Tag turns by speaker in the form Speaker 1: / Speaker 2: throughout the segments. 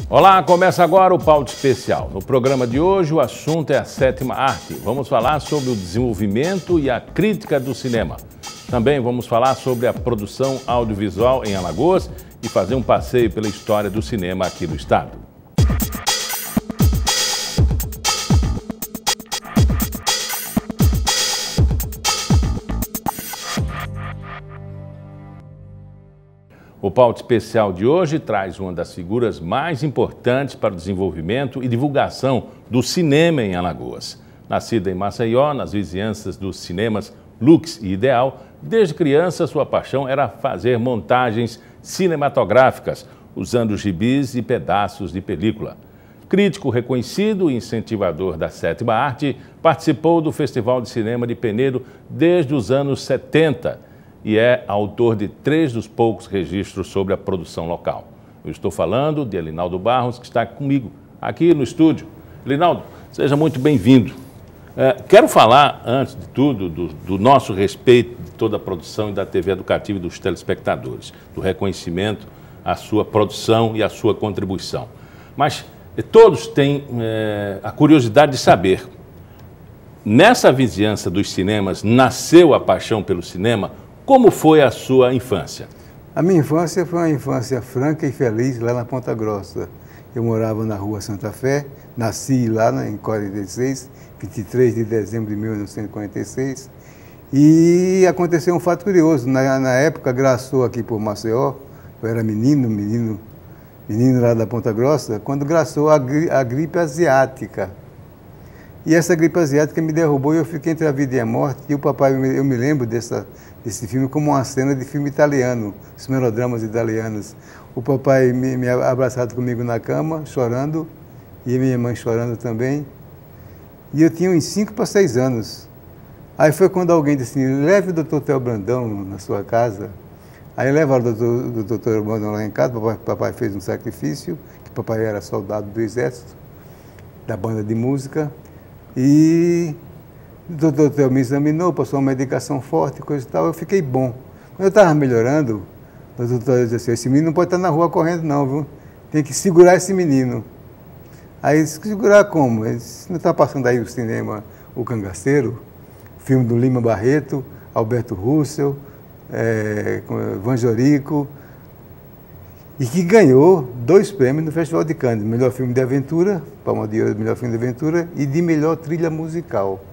Speaker 1: Olá, começa agora o Pauta Especial. No programa de hoje, o assunto é a sétima arte. Vamos falar sobre o desenvolvimento e a crítica do cinema. Também vamos falar sobre a produção audiovisual em Alagoas e fazer um passeio pela história do cinema aqui no estado. O Pauta Especial de hoje traz uma das figuras mais importantes para o desenvolvimento e divulgação do cinema em Alagoas. Nascida em Maceió, nas vizinhanças dos cinemas Lux e Ideal, desde criança sua paixão era fazer montagens cinematográficas, usando gibis e pedaços de película. Crítico reconhecido e incentivador da sétima arte, participou do Festival de Cinema de Penedo desde os anos 70, e é autor de 3 dos poucos registros sobre a produção local. Eu estou falando de Elinaldo Barros, que está comigo aqui no estúdio. Elinaldo, seja muito bem-vindo. Quero falar, antes de tudo, do nosso respeito de toda a produção e da TV Educativa e dos telespectadores, do reconhecimento à sua produção e à sua contribuição. Mas todos têm a curiosidade de saber, nessa vizinhança dos cinemas, nasceu a paixão pelo cinema? Como foi a sua infância?
Speaker 2: A minha infância foi uma infância franca e feliz lá na Ponta Grossa. Eu morava na Rua Santa Fé, nasci lá em 46, 23 de dezembro de 1946. E aconteceu um fato curioso. Na época, graçou aqui por Maceió, eu era menino lá da Ponta Grossa, quando graçou a gripe asiática. E essa gripe asiática me derrubou e eu fiquei entre a vida e a morte. E o papai, eu me lembro desse filme como uma cena de filme italiano, os melodramas italianos. O papai me abraçado comigo na cama, chorando, e minha mãe chorando também. E eu tinha uns 5 para 6 anos. Aí foi quando alguém disse assim, leve o doutor Theo Brandão na sua casa. Aí levaram o doutor Brandão lá em casa, papai fez um sacrifício, que papai era soldado do exército, da banda de música. E o doutor Theo me examinou, passou uma medicação forte, coisa e tal, eu fiquei bom. Quando eu estava melhorando, o doutor disse assim, esse menino não pode estar na rua correndo não, viu? Tem que segurar esse menino. Aí, segurar como? Ele disse, não está passando aí o cinema O Cangaceiro, filme do Lima Barreto, Alberto Russell, Vanjorico, e que ganhou 2 prêmios no Festival de Cannes, melhor filme de aventura, Palma de Ouro, melhor filme de aventura, e de melhor trilha musical.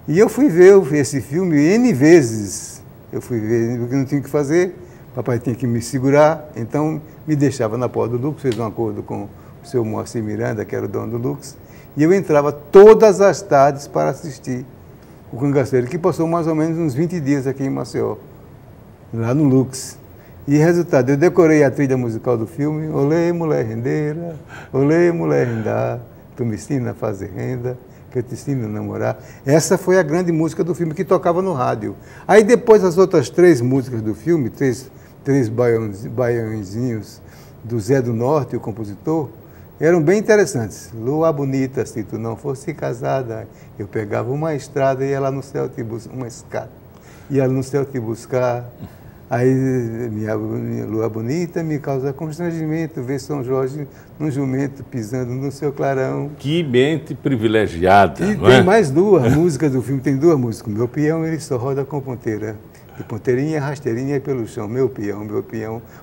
Speaker 2: E eu fui ver esse filme N vezes. Eu fui ver, porque não tinha o que fazer, papai tinha que me segurar, então me deixava na porta do Lux, fez um acordo com o seu Moacir Miranda, que era o dono do Lux, e eu entrava todas as tardes para assistir O Cangaceiro, que passou mais ou menos uns 20 dias aqui em Maceió, lá no Lux. E resultado, eu decorei a trilha musical do filme, olê, mulher rendeira, olê, mulher rendar, tu me ensina a fazer renda, que eu te ensino a namorar. Essa foi a grande música do filme que tocava no rádio. Aí depois as outras 3 músicas do filme, três baiãozinhos do Zé do Norte, o compositor, eram bem interessantes. Lua bonita, se tu não fosse casada, eu pegava uma estrada e ia lá no céu te buscar, uma escada, ia lá no céu te buscar. Aí, minha lua bonita me causa constrangimento ver São Jorge num jumento pisando no seu clarão.
Speaker 1: Que mente privilegiada,
Speaker 2: e
Speaker 1: não é?
Speaker 2: Tem mais 2 músicas do filme, tem 2 músicas. Meu peão, ele só roda com ponteira, de ponteirinha, rasteirinha pelo chão. Meu peão,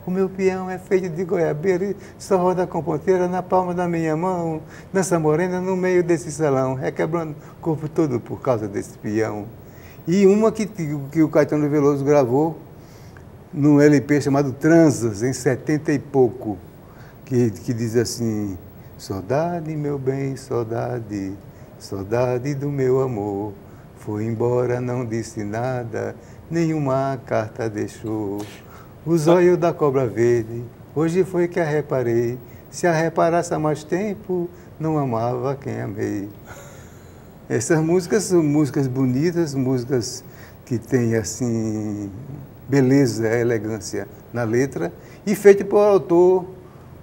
Speaker 2: o meu peão é feito de goiabeira e só roda com ponteira na palma da minha mão. Dança morena no meio desse salão, requebrando o corpo todo por causa desse peão. E uma que o Caetano Veloso gravou, num LP chamado Transas, em 70 e pouco, que diz assim, saudade, meu bem, saudade, saudade do meu amor, foi embora, não disse nada, nenhuma carta deixou, os olhos da cobra verde, hoje foi que a reparei, se a reparasse há mais tempo, não amava quem amei. Essas músicas são músicas bonitas, músicas que têm, assim, beleza, elegância na letra, e feito por autor,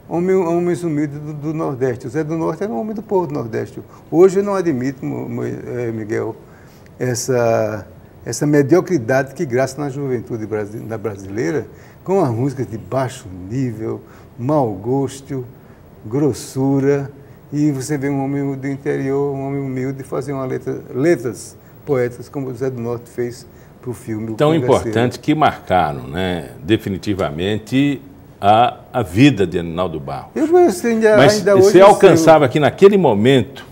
Speaker 2: homens humildes do Nordeste. O Zé do Norte era um homem do povo do Nordeste. Hoje eu não admito, Miguel, essa mediocridade que graça na juventude brasileira, com as músicas de baixo nível, mau gosto, grossura, e você vê um homem do interior, um homem humilde, fazer letras poéticas como o Zé do Norte fez para o filme.
Speaker 1: Tão importante que marcaram, né, definitivamente a vida de Arinaldo Barros.
Speaker 2: Mas
Speaker 1: ainda hoje você alcançava que naquele momento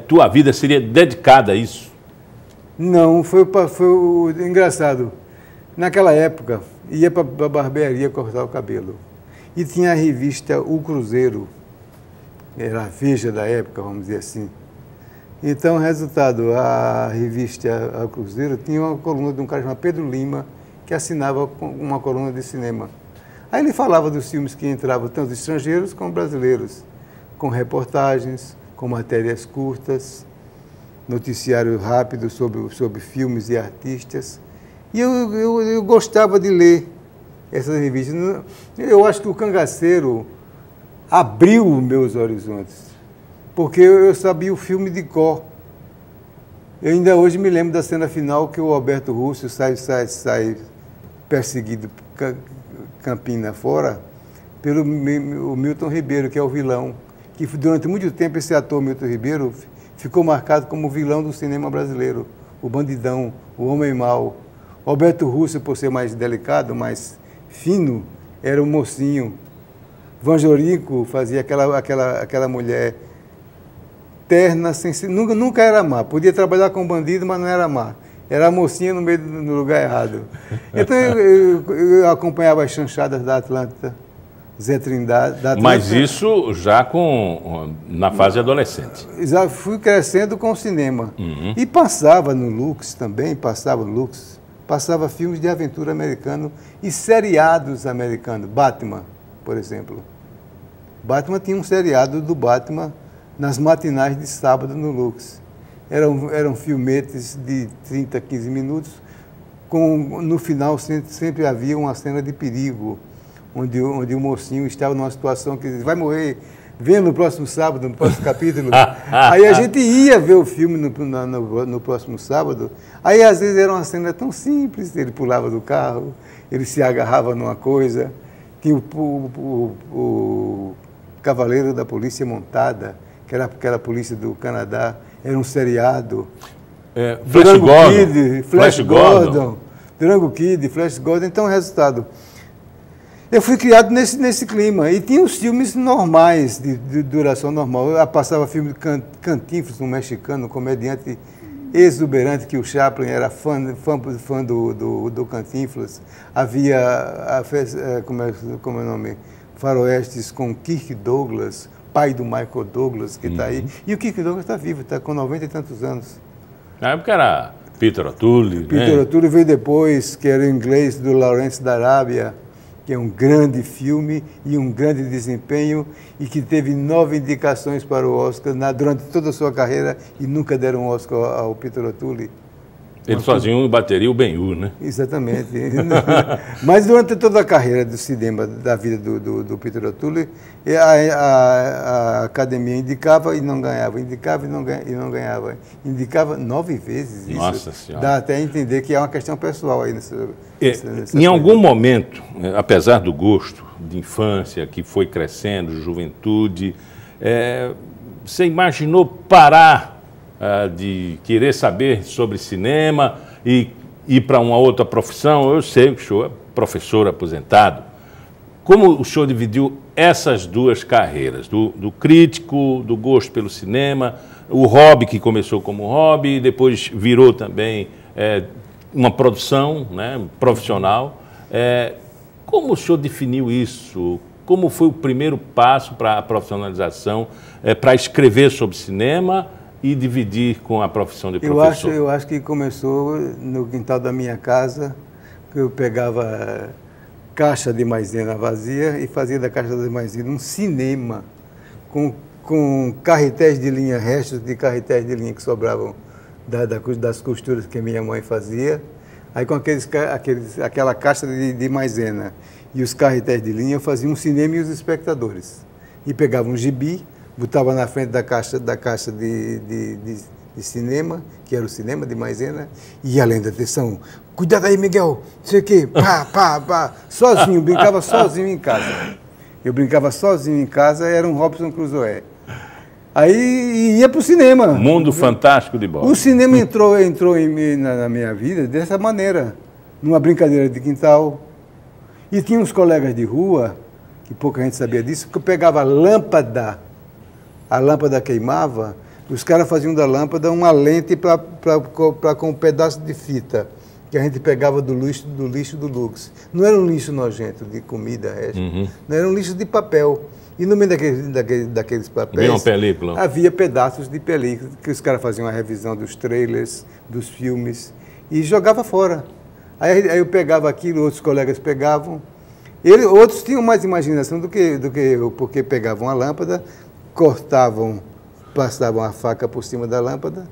Speaker 1: tua vida seria dedicada a isso?
Speaker 2: Não, foi engraçado. Naquela época, ia para a barbearia cortar o cabelo. E tinha a revista O Cruzeiro, era a Veja da época, vamos dizer assim. Então, resultado, a revista O Cruzeiro tinha uma coluna de um cara chamado Pedro Lima, que assinava uma coluna de cinema. Aí ele falava dos filmes que entravam tanto estrangeiros como brasileiros, com reportagens, com matérias curtas, noticiário rápido sobre filmes e artistas. E eu gostava de ler essas revistas. Eu acho que o Cangaceiro abriu meus horizontes, porque eu sabia o filme de cor. Eu ainda hoje me lembro da cena final que o Alberto Russo sai perseguido Campina fora pelo o Milton Ribeiro, que é o vilão, que durante muito tempo esse ator Milton Ribeiro ficou marcado como o vilão do cinema brasileiro, o bandidão, o homem mau. Alberto Russo, por ser mais delicado, mais fino, era um mocinho. Vanjorico fazia aquela mulher terna, nunca era má. Podia trabalhar com bandido, mas não era má. Era a mocinha no lugar errado. Então eu acompanhava as chanchadas da Atlântida, Zé Trindade. Da Atlântida.
Speaker 1: Mas isso já na fase adolescente.
Speaker 2: Já fui crescendo com o cinema. Uhum. E passava no Lux também, passava filmes de aventura americano e seriados americanos. Batman, por exemplo. Batman tinha um seriado do Batman nas matinais de sábado no Lux. Eram filmetes de 30, 15 minutos, no final sempre havia uma cena de perigo, onde o mocinho estava numa situação que vai morrer, venha no próximo sábado, no próximo capítulo. Aí a gente ia ver o filme no próximo sábado, aí às vezes era uma cena tão simples, ele pulava do carro, ele se agarrava numa coisa, tinha o Cavaleiro da Polícia Montada, que era aquela polícia do Canadá, era um seriado. Flash Gordon. Durango Kid, Flash Gordon. Então, resultado. Eu fui criado nesse clima. E tinha os filmes normais, de duração normal. Eu passava filme de Cantinflas, um mexicano, um comediante exuberante, que o Chaplin era fã do Cantinflas. Havia, como é o nome? Faroestes com Kirk Douglas, pai do Michael Douglas, que está aí. E o Kirk Douglas está vivo, está com 90 e tantos anos.
Speaker 1: Na época era Peter O'Toole.
Speaker 2: Peter O'Toole veio depois, que era o inglês do Lawrence da Arábia, que é um grande filme e um grande desempenho, e que teve 9 indicações para o Oscar durante toda a sua carreira, e nunca deram um Oscar ao Peter O'Toole.
Speaker 1: Eles faziam bateria o Ben-Hur, né?
Speaker 2: Exatamente. Mas durante toda a carreira do cinema, da vida do Peter O'Toole, a academia indicava e não ganhava, indicava e não ganhava. Indicava 9 vezes.
Speaker 1: Nossa Senhora.
Speaker 2: Dá até a entender que é uma questão pessoal aí
Speaker 1: em algum momento, apesar do gosto de infância que foi crescendo, juventude, você imaginou parar de querer saber sobre cinema e ir para uma outra profissão? Eu sei que o senhor é professor aposentado. Como o senhor dividiu essas duas carreiras, do crítico, do gosto pelo cinema, o hobby que começou como hobby, depois virou também uma produção, né, profissional. Como o senhor definiu isso? Como foi o primeiro passo para a profissionalização, para escrever sobre cinema e dividir com a profissão de professor?
Speaker 2: Eu acho que começou no quintal da minha casa, que eu pegava caixa de maisena vazia e fazia da caixa de maisena um cinema com carretéis de linha, restos de carretéis de linha que sobravam das costuras que minha mãe fazia. Aí com aquela caixa de maisena e os carretéis de linha eu fazia um cinema e os espectadores. E pegava um gibi, botava na frente da caixa de cinema, que era o cinema de maisena, e ia lendo, atenção, cuidado aí, Miguel, não sei o quê, pá, sozinho, brincava sozinho em casa. Eu brincava sozinho em casa, era um Robinson Crusoe. Aí ia para o cinema.
Speaker 1: Mundo fantástico de Bob.
Speaker 2: O cinema entrou na minha vida dessa maneira, numa brincadeira de quintal. E tinha uns colegas de rua, que pouca gente sabia disso, que eu pegava a lâmpada queimava, os caras faziam da lâmpada uma lente com um pedaço de fita, que a gente pegava do lixo do Lux. Não era um lixo nojento de comida, não era um lixo de papel. E no meio daqueles papéis havia pedaços de película, que os caras faziam a revisão dos trailers, dos filmes, e jogava fora. Aí eu pegava aquilo, outros colegas pegavam. Outros tinham mais imaginação do que eu, porque pegavam a lâmpada, cortavam, passavam a faca por cima da lâmpada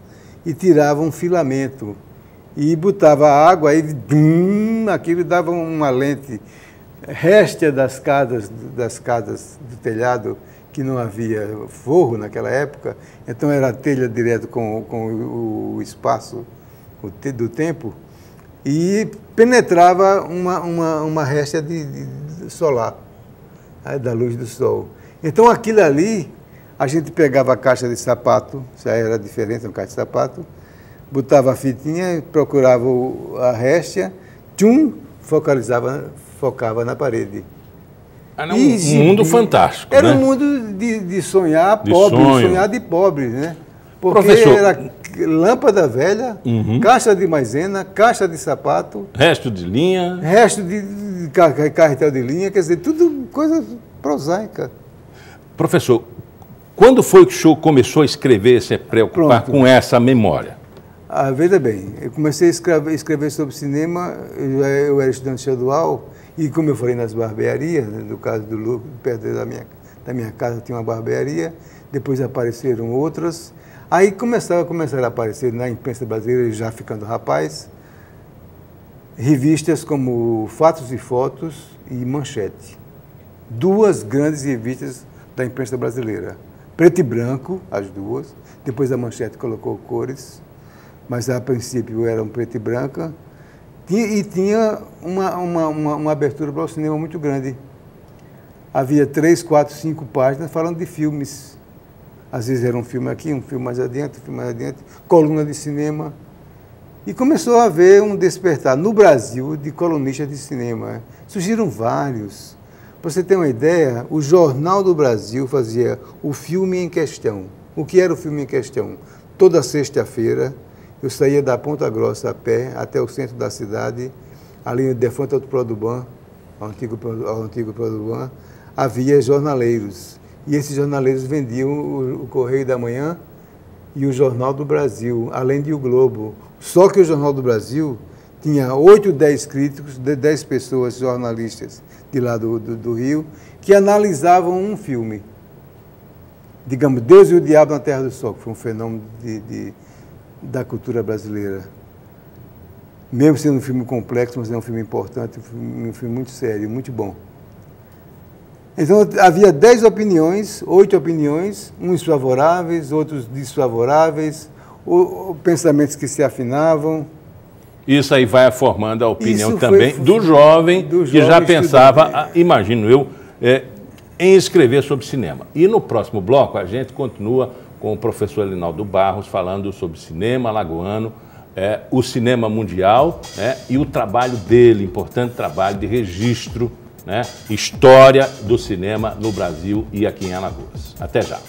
Speaker 2: e tiravam um filamento. E botava água, aí aquilo dava uma lente. Réstia das casas do telhado, que não havia forro naquela época, então era telha direto com o espaço do tempo, e penetrava uma réstia de solar, da luz do sol. Então aquilo ali, a gente pegava a caixa de sapato, já era diferente, uma caixa de sapato, botava a fitinha, procurava a réstia, focava na parede.
Speaker 1: Era um mundo fantástico,
Speaker 2: era
Speaker 1: né?
Speaker 2: Um mundo de sonhar pobre, sonhar de pobre, né? Porque
Speaker 1: professor,
Speaker 2: era lâmpada velha, caixa de maisena, caixa de sapato,
Speaker 1: resto de linha,
Speaker 2: resto de carretel de linha, quer dizer, tudo coisa prosaica.
Speaker 1: Professor, quando foi que o senhor começou a escrever, se preocupar com essa memória?
Speaker 2: Veja bem, eu comecei a escrever sobre cinema, eu era estudante estadual, e como eu falei nas barbearias, no caso do Lucas, perto da minha casa tinha uma barbearia, depois apareceram outras, aí começaram a aparecer na imprensa brasileira, já ficando rapaz, revistas como Fatos e Fotos e Manchete. Duas grandes revistas da imprensa brasileira. Preto e branco, as duas, depois a Manchete colocou cores, mas a princípio eram preto e branca, e tinha uma abertura para o cinema muito grande. Havia 3, 4, 5 páginas falando de filmes. Às vezes era um filme aqui, um filme mais adiante, coluna de cinema. E começou a haver um despertar no Brasil de colunistas de cinema. Surgiram vários. Para você ter uma ideia, o Jornal do Brasil fazia o filme em questão. O que era o filme em questão? Toda sexta-feira, eu saía da Ponta Grossa a pé até o centro da cidade, ali no defunto Alto Produban, ao antigo Produban, havia jornaleiros. E esses jornaleiros vendiam o Correio da Manhã e o Jornal do Brasil, além de o Globo. Só que o Jornal do Brasil tinha 8, 10 críticos, 10 pessoas, jornalistas de lá do Rio, que analisavam um filme. Digamos, Deus e o Diabo na Terra do Sol, que foi um fenômeno da cultura brasileira. Mesmo sendo um filme complexo, mas é um filme importante, um filme muito sério, muito bom. Então, havia 10 opiniões, 8 opiniões, uns favoráveis, outros desfavoráveis, pensamentos que se afinavam.
Speaker 1: Isso aí vai formando a opinião também do jovem que já pensava, imagino eu, em escrever sobre cinema. E no próximo bloco a gente continua com o professor Elinaldo Barros falando sobre cinema alagoano, o cinema mundial, e o trabalho dele, importante trabalho de registro, história do cinema no Brasil e aqui em Alagoas. Até já.